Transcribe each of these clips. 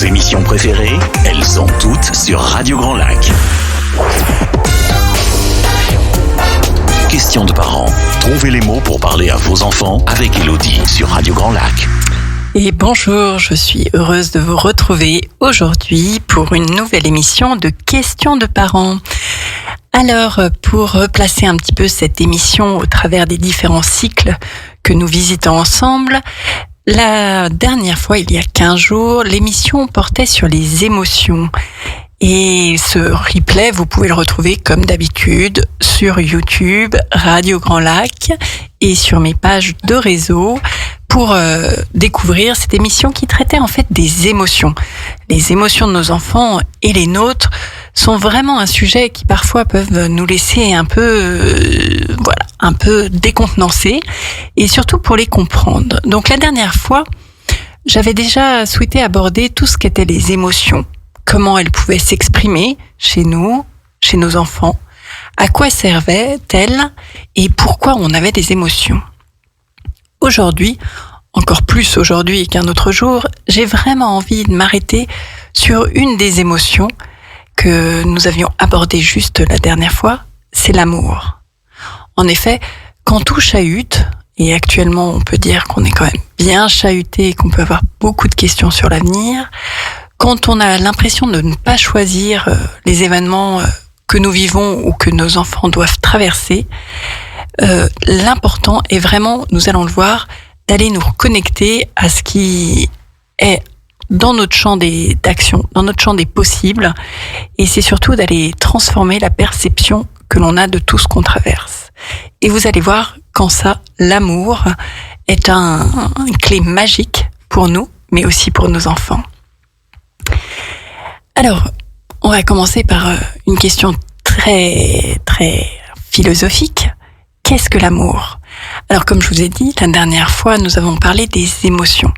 émissions préférées, elles sont toutes sur Radio Grand Lac. Questions de parents. Trouvez les mots pour parler à vos enfants avec Elodie sur Radio Grand Lac. Et bonjour, je suis heureuse de vous retrouver aujourd'hui pour une nouvelle émission de Questions de parents. Alors, pour replacer un petit peu cette émission au travers des différents cycles que nous visitons ensemble, la dernière fois, il y a 15 jours, l'émission portait sur les émotions. Et ce replay, vous pouvez le retrouver comme d'habitude sur YouTube, Radio Grand Lac et sur mes pages de réseau pour découvrir cette émission qui traitait en fait des émotions. Les émotions de nos enfants et les nôtres sont vraiment un sujet qui parfois peuvent nous laisser un peu décontenancés et surtout pour les comprendre. Donc la dernière fois, j'avais déjà souhaité aborder tout ce qu'étaient les émotions, comment elles pouvaient s'exprimer chez nous, chez nos enfants, à quoi servaient-elles et pourquoi on avait des émotions. Aujourd'hui, encore plus aujourd'hui qu'un autre jour, j'ai vraiment envie de m'arrêter sur une des émotions que nous avions abordées juste la dernière fois, c'est l'amour. En effet, quand tout chahute, et actuellement on peut dire qu'on est quand même bien chahuté et qu'on peut avoir beaucoup de questions sur l'avenir, quand on a l'impression de ne pas choisir les événements que nous vivons ou que nos enfants doivent traverser, l'important est vraiment, nous allons le voir, d'aller nous reconnecter à ce qui est dans notre champ d'action, dans notre champ des possibles, et c'est surtout d'aller transformer la perception que l'on a de tout ce qu'on traverse. Et vous allez voir qu'en ça, l'amour est une clé magique pour nous, mais aussi pour nos enfants. Alors, on va commencer par une question très, très philosophique. Qu'est-ce que l'amour ? Alors, comme je vous ai dit, la dernière fois, nous avons parlé des émotions.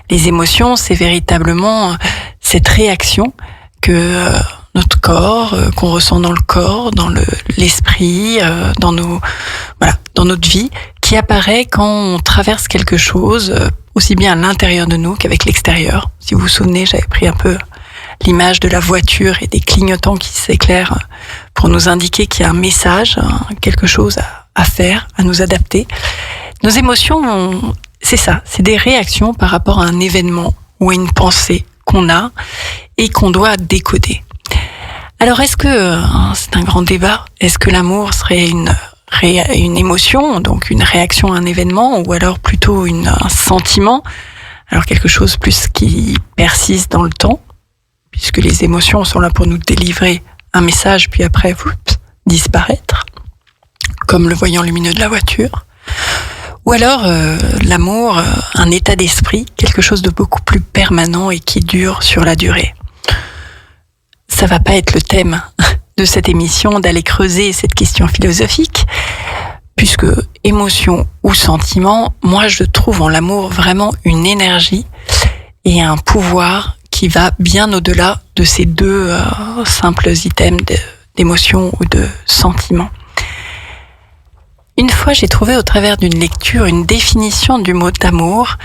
Les émotions, c'est véritablement cette réaction que notre corps, qu'on ressent dans le corps, dans l'esprit, dans notre vie, qui apparaît quand on traverse quelque chose, aussi bien à l'intérieur de nous qu'avec l'extérieur. Si vous vous souvenez, j'avais pris un peu l'image de la voiture et des clignotants qui s'éclairent pour nous indiquer qu'il y a un message, quelque chose à faire, à nous adapter. Nos émotions, c'est ça, c'est des réactions par rapport à un événement ou à une pensée qu'on a et qu'on doit décoder. Alors est-ce que, c'est un grand débat, est-ce que l'amour serait une émotion, donc une réaction à un événement, ou alors plutôt un sentiment, alors quelque chose plus qui persiste dans le temps, puisque les émotions sont là pour nous délivrer un message, puis après, disparaître, comme le voyant lumineux de la voiture. Ou alors, l'amour, un état d'esprit, quelque chose de beaucoup plus permanent et qui dure sur la durée. Ça va pas être le thème de cette émission, d'aller creuser cette question philosophique, puisque émotion ou sentiment, moi je trouve en l'amour vraiment une énergie et un pouvoir qui va bien au-delà de ces deux simples items d'émotion ou de sentiment. Une fois, j'ai trouvé au travers d'une lecture une définition du mot d'amour.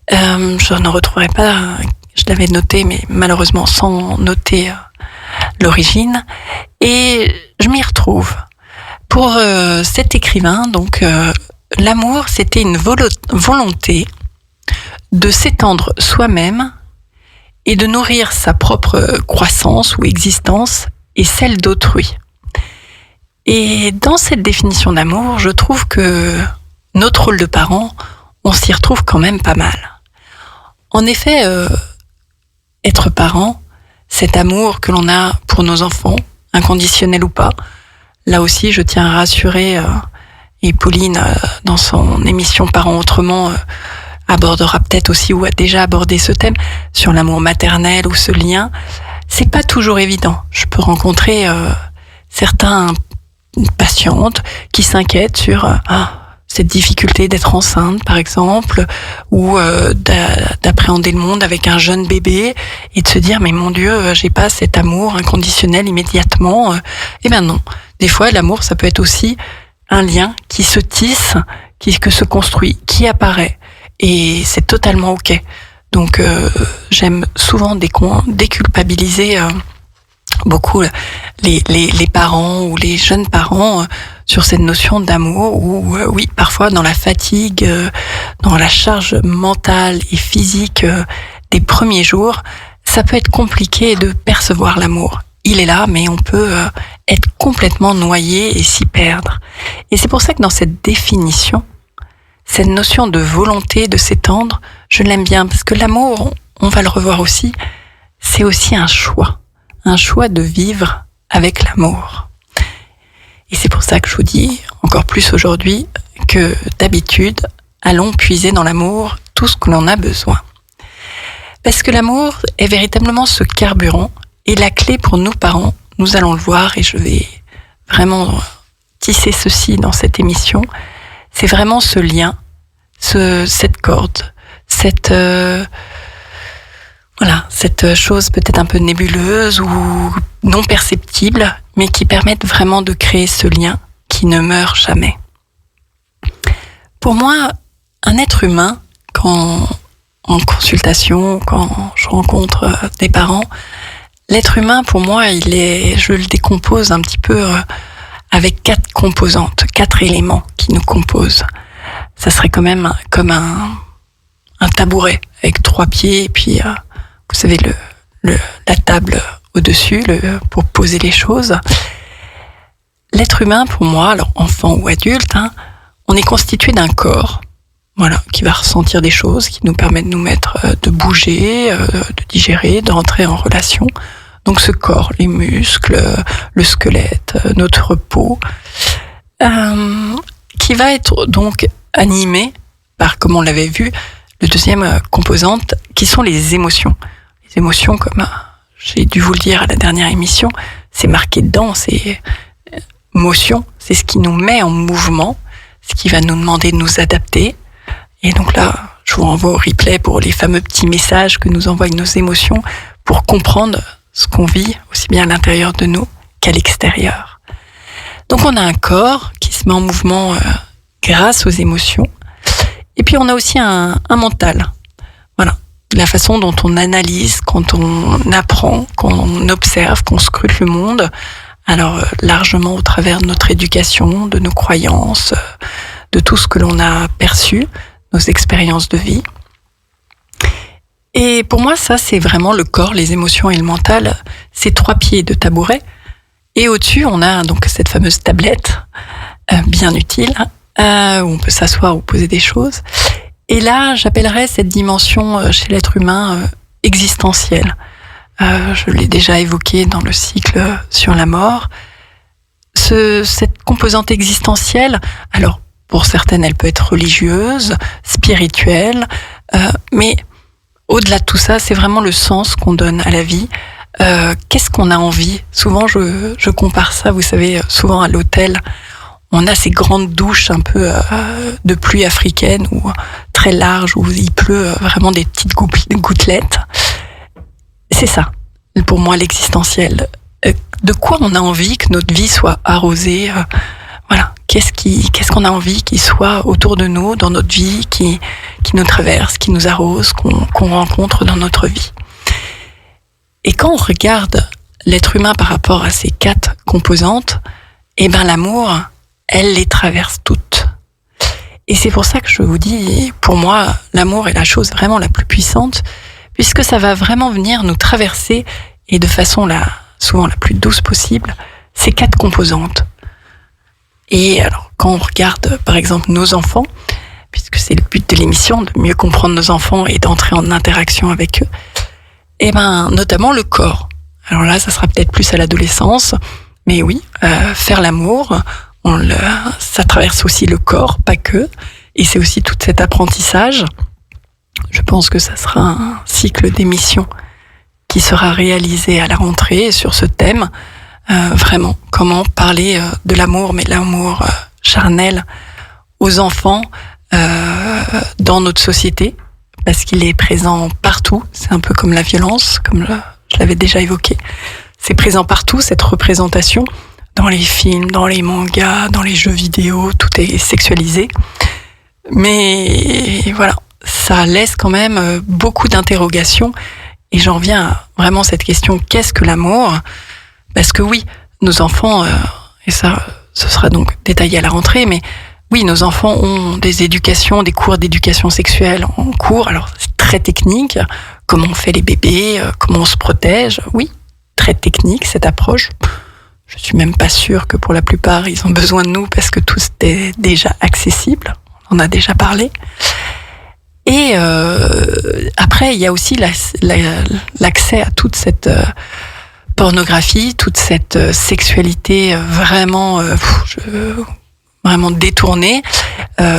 Je ne retrouverai pas, je l'avais noté, mais malheureusement sans noter l'origine. Et je m'y retrouve. Pour cet écrivain, donc, l'amour, c'était une volonté de s'étendre soi-même et de nourrir sa propre croissance ou existence et celle d'autrui. Et dans cette définition d'amour, je trouve que notre rôle de parent, on s'y retrouve quand même pas mal. En effet, être parent, cet amour que l'on a pour nos enfants, inconditionnel ou pas, là aussi je tiens à rassurer, et Pauline, dans son émission Parents Autrement, abordera peut-être aussi ou a déjà abordé ce thème sur l'amour maternel ou ce lien. C'est pas toujours évident. Je peux rencontrer certaines patientes qui s'inquiètent sur cette difficulté d'être enceinte, par exemple, ou d'appréhender le monde avec un jeune bébé et de se dire mais mon Dieu, j'ai pas cet amour inconditionnel immédiatement. Eh ben non. Des fois, l'amour, ça peut être aussi un lien qui se tisse, qui se construit, qui apparaît. Et c'est totalement OK. Donc j'aime souvent déculpabiliser beaucoup les parents ou les jeunes parents sur cette notion d'amour où oui, parfois dans la fatigue, dans la charge mentale et physique des premiers jours, ça peut être compliqué de percevoir l'amour. Il est là, mais on peut être complètement noyé et s'y perdre. Et c'est pour ça que dans cette définition, cette notion de volonté de s'étendre, je l'aime bien, parce que l'amour, on va le revoir aussi, c'est aussi un choix de vivre avec l'amour. Et c'est pour ça que je vous dis, encore plus aujourd'hui, que d'habitude, allons puiser dans l'amour tout ce que l'on a besoin. Parce que l'amour est véritablement ce carburant, et la clé pour nous parents, nous allons le voir, et je vais vraiment tisser ceci dans cette émission, c'est vraiment ce lien, cette corde, cette chose peut-être un peu nébuleuse ou non perceptible, mais qui permettent vraiment de créer ce lien qui ne meurt jamais. Pour moi, un être humain, quand en consultation, quand je rencontre des parents, l'être humain, pour moi, je le décompose un petit peu avec 4 composantes, 4 éléments qui nous composent. Ça serait quand même comme un tabouret avec 3 pieds et puis vous savez la table au-dessus pour poser les choses. L'être humain, pour moi, alors enfant ou adulte, on est constitué d'un corps, voilà, qui va ressentir des choses, qui nous permet de bouger, de digérer, de rentrer en relation. Donc ce corps, les muscles, le squelette, notre peau, qui va être donc animé par, comme on l'avait vu, le deuxième composante, qui sont les émotions. Les émotions, comme j'ai dû vous le dire à la dernière émission, c'est marqué dedans, c'est motion, c'est ce qui nous met en mouvement, ce qui va nous demander de nous adapter. Et donc là, je vous renvoie au replay pour les fameux petits messages que nous envoient nos émotions pour comprendre ce qu'on vit, aussi bien à l'intérieur de nous qu'à l'extérieur. Donc on a un corps qui se met en mouvement grâce aux émotions. Et puis on a aussi un mental. Voilà, la façon dont on analyse, quand on apprend, quand on observe, qu'on scrute le monde. Alors largement au travers de notre éducation, de nos croyances, de tout ce que l'on a perçu, nos expériences de vie. Et pour moi, ça, c'est vraiment le corps, les émotions et le mental, ces 3 pieds de tabouret. Et au-dessus, on a donc cette fameuse tablette, bien utile, où on peut s'asseoir ou poser des choses. Et là, j'appellerais cette dimension chez l'être humain existentielle. Je l'ai déjà évoqué dans le cycle sur la mort. Cette composante existentielle, alors pour certaines, elle peut être religieuse, spirituelle, mais au-delà de tout ça, c'est vraiment le sens qu'on donne à la vie. Qu'est-ce qu'on a envie ? Souvent, je compare ça, vous savez, souvent à l'hôtel, on a ces grandes douches un peu de pluie africaine ou très larges où il pleut vraiment des petites gouttelettes. C'est ça, pour moi, l'existentiel. De quoi on a envie que notre vie soit arrosée ? Voilà, qu'est-ce qu'on a envie qu'il soit autour de nous, dans notre vie, qui nous traverse, qui nous arrose, qu'on rencontre dans notre vie. Et quand on regarde l'être humain par rapport à ces 4 composantes, l'amour, elle les traverse toutes. Et c'est pour ça que je vous dis, pour moi, l'amour est la chose vraiment la plus puissante, puisque ça va vraiment venir nous traverser, et de façon souvent la plus douce possible, ces 4 composantes. Et alors, quand on regarde, par exemple, nos enfants, puisque c'est le but de l'émission, de mieux comprendre nos enfants et d'entrer en interaction avec eux, notamment le corps. Alors là, ça sera peut-être plus à l'adolescence, mais oui, faire l'amour, ça traverse aussi le corps, pas que, et c'est aussi tout cet apprentissage. Je pense que ça sera un cycle d'émissions qui sera réalisé à la rentrée sur ce thème. Vraiment, comment parler de l'amour, mais l'amour charnel aux enfants dans notre société, parce qu'il est présent partout. C'est un peu comme la violence, comme je l'avais déjà évoqué. C'est présent partout, cette représentation, dans les films, dans les mangas, dans les jeux vidéo, tout est sexualisé. Mais voilà, ça laisse quand même beaucoup d'interrogations. Et j'en reviens à vraiment cette question, qu'est-ce que l'amour ? Parce que oui, nos enfants, et ça, ce sera donc détaillé à la rentrée, mais oui, nos enfants ont des cours d'éducation sexuelle en cours. Alors, c'est très technique. Comment on fait les bébés, comment on se protège. Oui, très technique, cette approche. Je suis même pas sûre que pour la plupart, ils ont besoin de nous parce que tout est déjà accessible. On en a déjà parlé. Et après, il y a aussi l'accès à toute cette pornographie, toute cette sexualité vraiment détournée,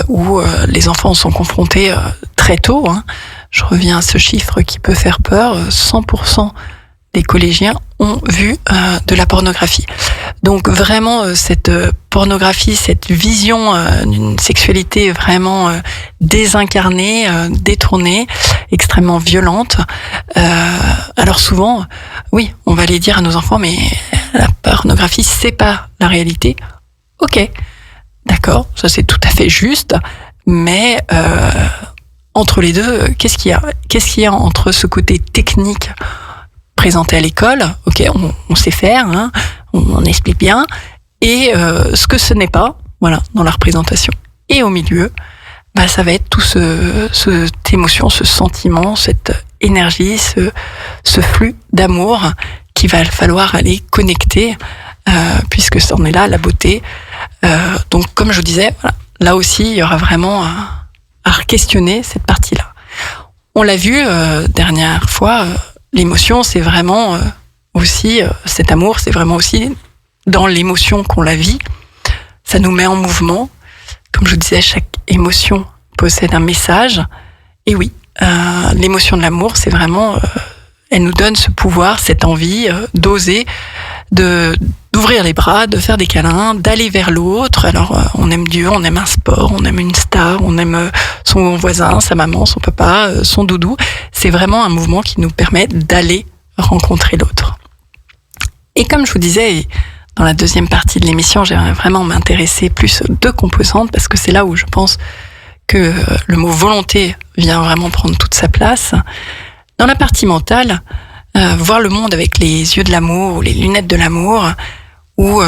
où les enfants sont confrontés très tôt. Je reviens à ce chiffre qui peut faire peur, 100% des collégiens ont vu de la pornographie. Donc vraiment, cette pornographie, cette vision d'une sexualité vraiment désincarnée, détournée, extrêmement violente. Alors souvent, oui, on va aller dire à nos enfants, mais la pornographie, c'est pas la réalité. Ok, d'accord, ça c'est tout à fait juste, mais entre les deux, qu'est-ce qu'il y a entre ce côté technique présenté à l'école, ok, on sait faire, on explique bien, et ce que ce n'est pas, voilà, dans la représentation. Et au milieu, ça va être tout cette émotion, ce sentiment, cette énergie, ce flux d'amour qu'il va falloir aller connecter, puisque c'en est là, la beauté. Donc, comme je vous disais, voilà, là aussi, il y aura vraiment à questionner cette partie-là. On l'a vu dernière fois, l'émotion, c'est vraiment aussi, cet amour, c'est vraiment aussi dans l'émotion qu'on la vit. Ça nous met en mouvement. Comme je vous disais, chaque émotion possède un message. Et oui, l'émotion de l'amour, c'est vraiment, elle nous donne ce pouvoir, cette envie d'oser, d'ouvrir les bras, de faire des câlins, d'aller vers l'autre. Alors, on aime Dieu, on aime un sport, on aime une star, on aime son voisin, sa maman, son papa, son doudou. C'est vraiment un mouvement qui nous permet d'aller rencontrer l'autre. Et comme je vous disais, dans la deuxième partie de l'émission, j'aimerais vraiment m'intéresser plus aux deux composantes, parce que c'est là où je pense que le mot volonté vient vraiment prendre toute sa place. Dans la partie mentale, voir le monde avec les yeux de l'amour, ou les lunettes de l'amour, ou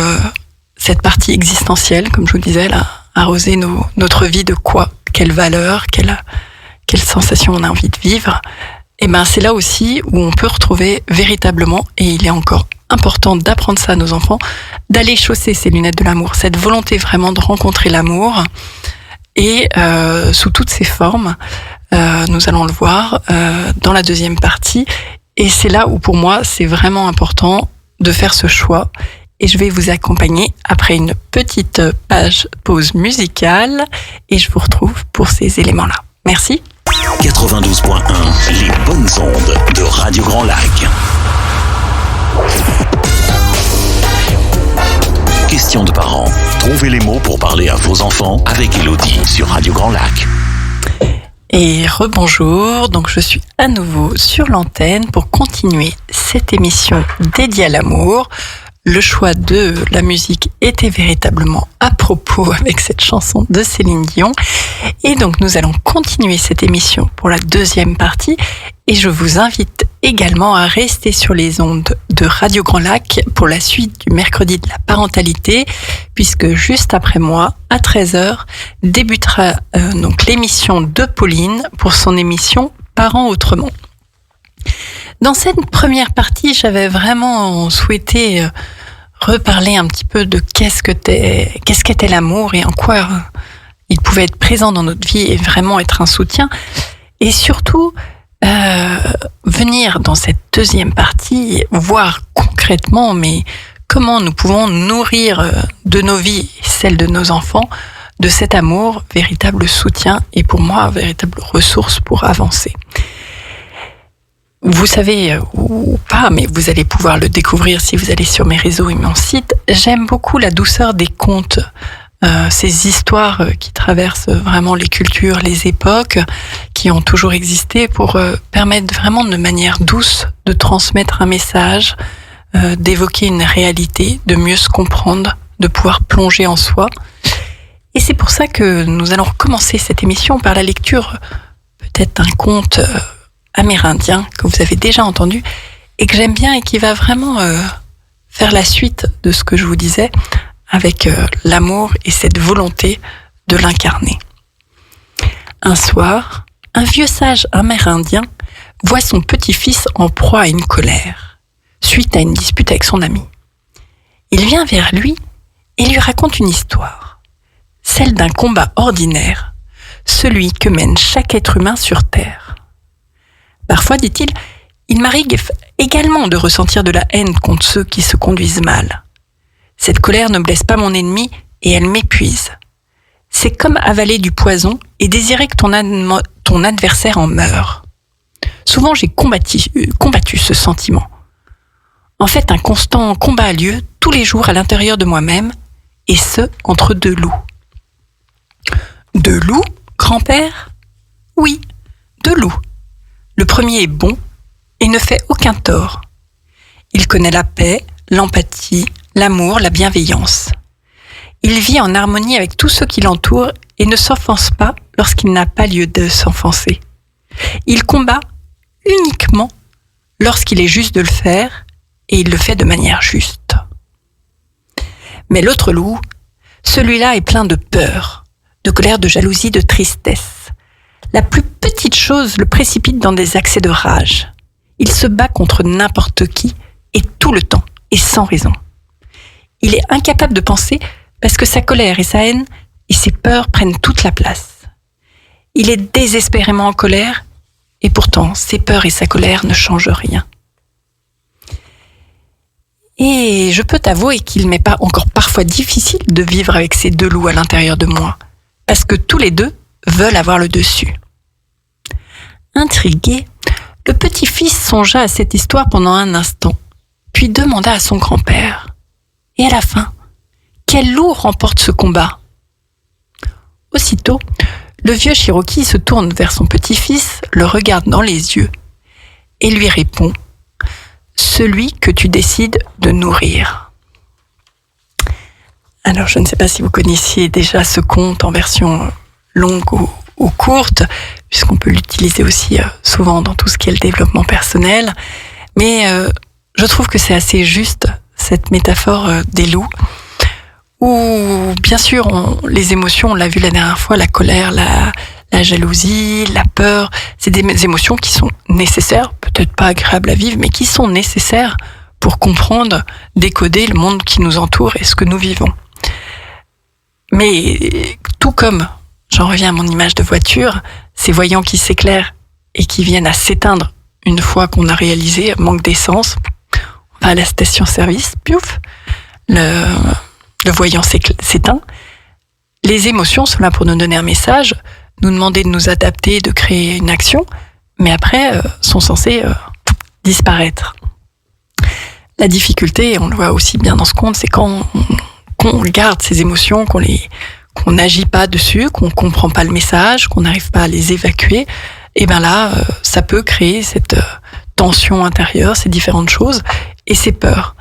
cette partie existentielle, comme je vous disais, là, arroser notre vie de quoi, quelle valeur, quelle sensation on a envie de vivre, et c'est là aussi où on peut retrouver véritablement, et il est encore important d'apprendre ça à nos enfants, d'aller chausser ces lunettes de l'amour, cette volonté vraiment de rencontrer l'amour, et sous toutes ses formes, nous allons le voir dans la deuxième partie, et c'est là où pour moi c'est vraiment important de faire ce choix, et je vais vous accompagner après une petite pause musicale, et je vous retrouve pour ces éléments-là. Merci. 92.1, les bonnes ondes de Radio Grand Lac. Question de parents. Trouvez les mots pour parler à vos enfants avec Elodie sur Radio Grand Lac. Et rebonjour, donc je suis à nouveau sur l'antenne pour continuer cette émission dédiée à l'amour. Le choix de la musique était véritablement à propos avec cette chanson de Céline Dion. Et donc nous allons continuer cette émission pour la deuxième partie. Et je vous invite également à rester sur les ondes de Radio Grand Lac pour la suite du mercredi de la parentalité, puisque juste après moi, à 13h, débutera donc l'émission de Pauline pour son émission Parents autrement. Dans cette première partie, j'avais vraiment souhaité reparler un petit peu de qu'est-ce qu'était l'amour et en quoi il pouvait être présent dans notre vie et vraiment être un soutien. Et surtout, venir dans cette deuxième partie, voir concrètement, mais comment nous pouvons nourrir de nos vies et celles de nos enfants de cet amour, véritable soutien et pour moi, véritable ressource pour avancer. Vous savez ou pas, mais vous allez pouvoir le découvrir si vous allez sur mes réseaux et mon site. J'aime beaucoup la douceur des contes, ces histoires qui traversent vraiment les cultures, les époques, qui ont toujours existé pour permettre vraiment de manière douce de transmettre un message, d'évoquer une réalité, de mieux se comprendre, de pouvoir plonger en soi. Et c'est pour ça que nous allons recommencer cette émission par la lecture peut-être un conte amérindien que vous avez déjà entendu et que j'aime bien et qui va vraiment faire la suite de ce que je vous disais avec l'amour et cette volonté de l'incarner. Un soir, un vieux sage amérindien voit son petit-fils en proie à une colère, suite à une dispute avec son ami. Il vient vers lui et lui raconte une histoire, celle d'un combat ordinaire, celui que mène chaque être humain sur Terre. Parfois, dit-il, il m'arrive également de ressentir de la haine contre ceux qui se conduisent mal. Cette colère ne blesse pas mon ennemi et elle m'épuise. C'est comme avaler du poison et désirer que ton adversaire en meure. Souvent, j'ai combattu ce sentiment. En fait, un constant combat a lieu tous les jours à l'intérieur de moi-même, et ce, entre deux loups. Deux loups, grand-père ? Oui, deux loups. Le premier est bon et ne fait aucun tort. Il connaît la paix, l'empathie, l'amour, la bienveillance. Il vit en harmonie avec tous ceux qui l'entourent et ne s'offense pas lorsqu'il n'a pas lieu de s'offenser. Il combat uniquement lorsqu'il est juste de le faire et il le fait de manière juste. Mais l'autre loup, celui-là est plein de peur, de colère, de jalousie, de tristesse. La plus petite chose le précipite dans des accès de rage. Il se bat contre n'importe qui et tout le temps et sans raison. Il est incapable de penser parce que sa colère et sa haine et ses peurs prennent toute la place. Il est désespérément en colère et pourtant ses peurs et sa colère ne changent rien. Et je peux t'avouer qu'il m'est pas encore parfois difficile de vivre avec ces deux loups à l'intérieur de moi, parce que tous les deux veulent avoir le dessus. Intrigué, le petit-fils songea à cette histoire pendant un instant, puis demanda à son grand-père. Et à la fin, quel loup remporte ce combat ? Aussitôt, le vieux Cherokee se tourne vers son petit-fils, le regarde dans les yeux et lui répond « Celui que tu décides de nourrir ». Alors, je ne sais pas si vous connaissiez déjà ce conte en version longue ou courte, puisqu'on peut l'utiliser aussi souvent dans tout ce qui est le développement personnel. Mais je trouve que c'est assez juste, cette métaphore des loups, où bien sûr, les émotions, on l'a vu la dernière fois, la colère, la jalousie, la peur, c'est des émotions qui sont nécessaires, peut-être pas agréables à vivre, mais qui sont nécessaires pour comprendre, décoder le monde qui nous entoure et ce que nous vivons. Mais tout comme, j'en reviens à mon image de voiture, ces voyants qui s'éclairent et qui viennent à s'éteindre une fois qu'on a réalisé manque d'essence, on va à la station-service, piouf, le voyant s'éteint. Les émotions sont là pour nous donner un message, nous demander de nous adapter, de créer une action, mais après sont censées disparaître. La difficulté, on le voit aussi bien dans ce conte, c'est quand on garde ces émotions, qu'on n'agit pas dessus, qu'on comprend pas le message, qu'on n'arrive pas à les évacuer, et ben là, ça peut créer cette tension intérieure, ces différentes choses, et ces peurs.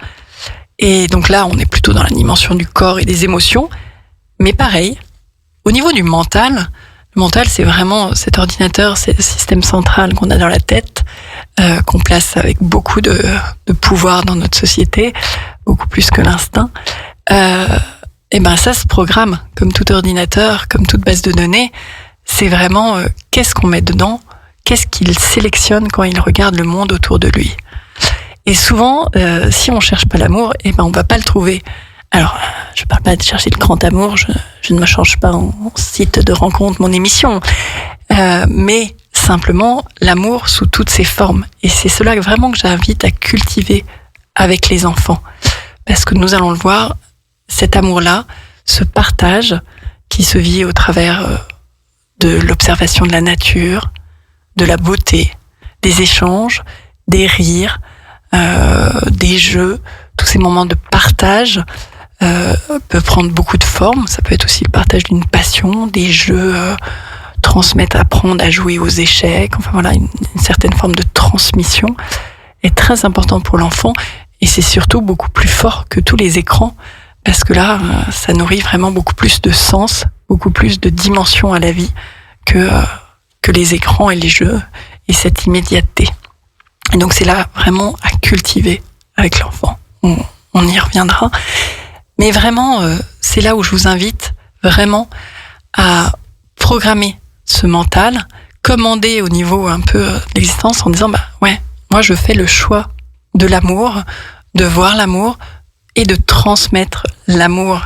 Et donc là, on est plutôt dans la dimension du corps et des émotions, mais pareil, au niveau du mental, le mental, c'est vraiment cet ordinateur, c'est le système central qu'on a dans la tête, qu'on place avec beaucoup de pouvoir dans notre société, beaucoup plus que l'instinct. Et ben ça se programme comme tout ordinateur, comme toute base de données. C'est vraiment qu'est-ce qu'on met dedans, qu'est-ce qu'il sélectionne quand il regarde le monde autour de lui. Et souvent, si on cherche pas l'amour, et ben on va pas le trouver. Alors, je parle pas de chercher le grand amour, je ne me change pas en site de rencontre, mon émission, mais simplement l'amour sous toutes ses formes. Et c'est cela vraiment que j'invite à cultiver avec les enfants. Parce que nous allons le voir, cet amour-là, ce partage qui se vit au travers de l'observation de la nature, de la beauté, des échanges, des rires, des jeux, tous ces moments de partage peut prendre beaucoup de formes. Ça peut être aussi le partage d'une passion, des jeux, transmettre, apprendre à jouer aux échecs. Enfin voilà, une certaine forme de transmission est très important pour l'enfant et c'est surtout beaucoup plus fort que tous les écrans parce que là, ça nourrit vraiment beaucoup plus de sens, beaucoup plus de dimension à la vie que que les écrans et les jeux et cette immédiateté. Et donc c'est là vraiment à cultiver avec l'enfant. On y reviendra. Mais vraiment, c'est là où je vous invite vraiment à programmer ce mental, commander au niveau un peu de l'existence en disant moi je fais le choix de l'amour, de voir l'amour et de transmettre l'amour,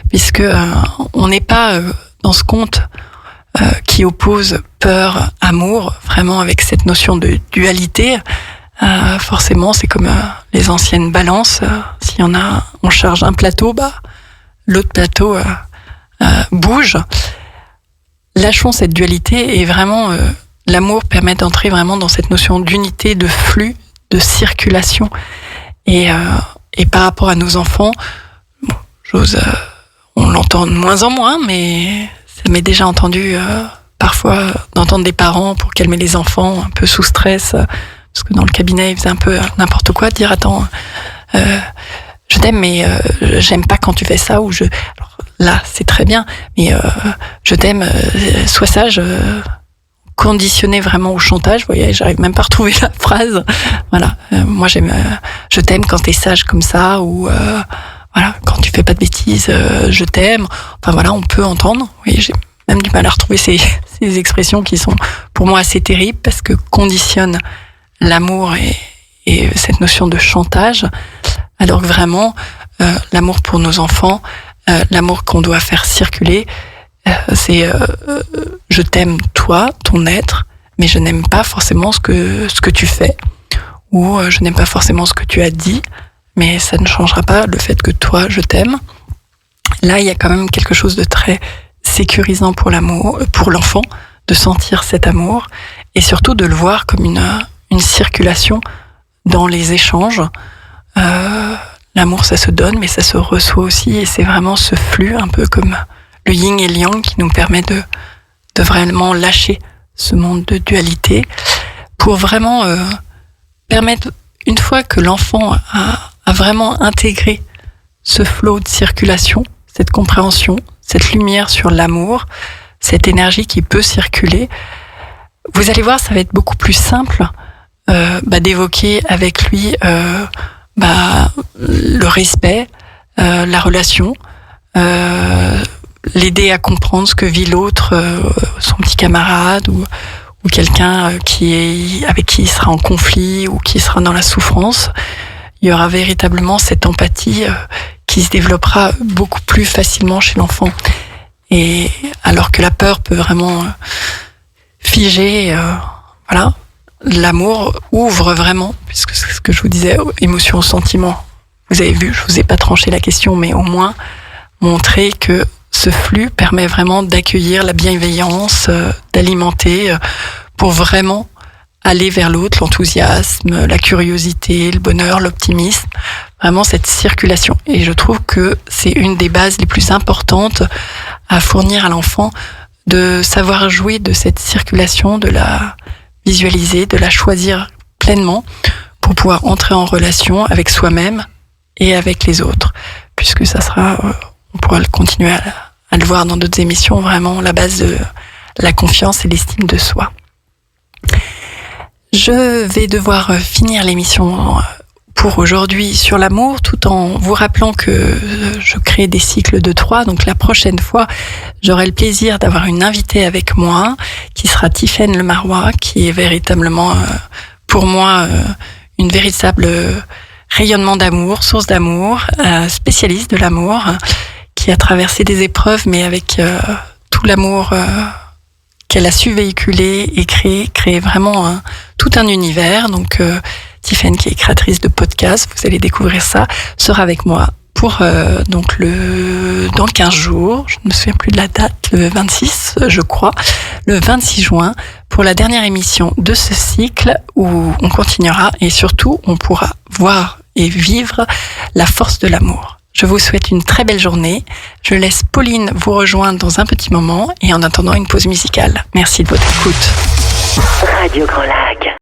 puisque on n'est pas dans ce conte qui oppose peur, amour, vraiment avec cette notion de dualité. Forcément, c'est comme les anciennes balances. S'il y en a, on charge un plateau, l'autre plateau bouge. Lâchons cette dualité et vraiment, l'amour permet d'entrer vraiment dans cette notion d'unité, de flux, de circulation. Et par rapport à nos enfants, on l'entend de moins en moins, mais ça m'est déjà entendu parfois d'entendre des parents pour calmer les enfants un peu sous stress, parce que dans le cabinet ils faisaient un peu n'importe quoi, dire attends, je t'aime mais j'aime pas quand tu fais ça, ou alors là c'est très bien, mais je t'aime, sois sage, conditionné vraiment au chantage. Vous voyez, j'arrive même pas à retrouver la phrase. Voilà, moi j'aime, je t'aime quand t'es sage comme ça, ou voilà, quand tu fais pas de bêtises, je t'aime. Enfin voilà, on peut entendre. Oui, j'ai même du mal à retrouver ces expressions qui sont pour moi assez terribles, parce que conditionnent l'amour et cette notion de chantage, alors que vraiment l'amour pour nos enfants, l'amour qu'on doit faire circuler, c'est je t'aime toi, ton être, mais je n'aime pas forcément ce que tu fais, ou je n'aime pas forcément ce que tu as dit, mais ça ne changera pas le fait que toi je t'aime. Là il y a quand même quelque chose de très sécurisant pour l'enfant, de sentir cet amour et surtout de le voir comme une circulation dans les échanges. L'amour ça se donne mais ça se reçoit aussi, et c'est vraiment ce flux un peu comme le yin et le yang qui nous permet de vraiment lâcher ce monde de dualité pour vraiment permettre, une fois que l'enfant a vraiment intégré ce flot de circulation, cette compréhension, cette lumière sur l'amour, cette énergie qui peut circuler, vous allez voir, ça va être beaucoup plus simple d'évoquer avec lui le respect, la relation, l'aider à comprendre ce que vit l'autre, son petit camarade ou quelqu'un avec qui il sera en conflit ou qui sera dans la souffrance. Il y aura véritablement cette empathie qui se développera beaucoup plus facilement chez l'enfant. Et alors que la peur peut vraiment figer, voilà, l'amour ouvre vraiment, puisque c'est ce que je vous disais, émotion, sentiment. Vous avez vu, je vous ai pas tranché la question, mais au moins montrer que ce flux permet vraiment d'accueillir la bienveillance, d'alimenter pour vraiment aller vers l'autre, l'enthousiasme, la curiosité, le bonheur, l'optimisme, vraiment cette circulation. Et je trouve que c'est une des bases les plus importantes à fournir à l'enfant, de savoir jouer de cette circulation, de la visualiser, de la choisir pleinement pour pouvoir entrer en relation avec soi-même et avec les autres, puisque ça sera, on pourra continuer à le voir dans d'autres émissions, vraiment la base de la confiance et l'estime de soi. Je vais devoir finir l'émission pour aujourd'hui sur l'amour, tout en vous rappelant que je crée des cycles de 3. Donc la prochaine fois, j'aurai le plaisir d'avoir une invitée avec moi, qui sera Tiffaine Le Marois, qui est véritablement, pour moi, une véritable rayonnement d'amour, source d'amour, spécialiste de l'amour, qui a traversé des épreuves, mais avec tout l'amour qu'elle a su véhiculer et créer vraiment tout un univers. Donc Tiffaine, qui est créatrice de podcasts, vous allez découvrir ça, sera avec moi pour donc dans 15 jours, je ne me souviens plus de la date, le 26 je crois, le 26 juin, pour la dernière émission de ce cycle, où on continuera et surtout on pourra voir et vivre la force de l'amour. Je vous souhaite une très belle journée. Je laisse Pauline vous rejoindre dans un petit moment et en attendant une pause musicale. Merci de votre écoute. Radio Grand Lac.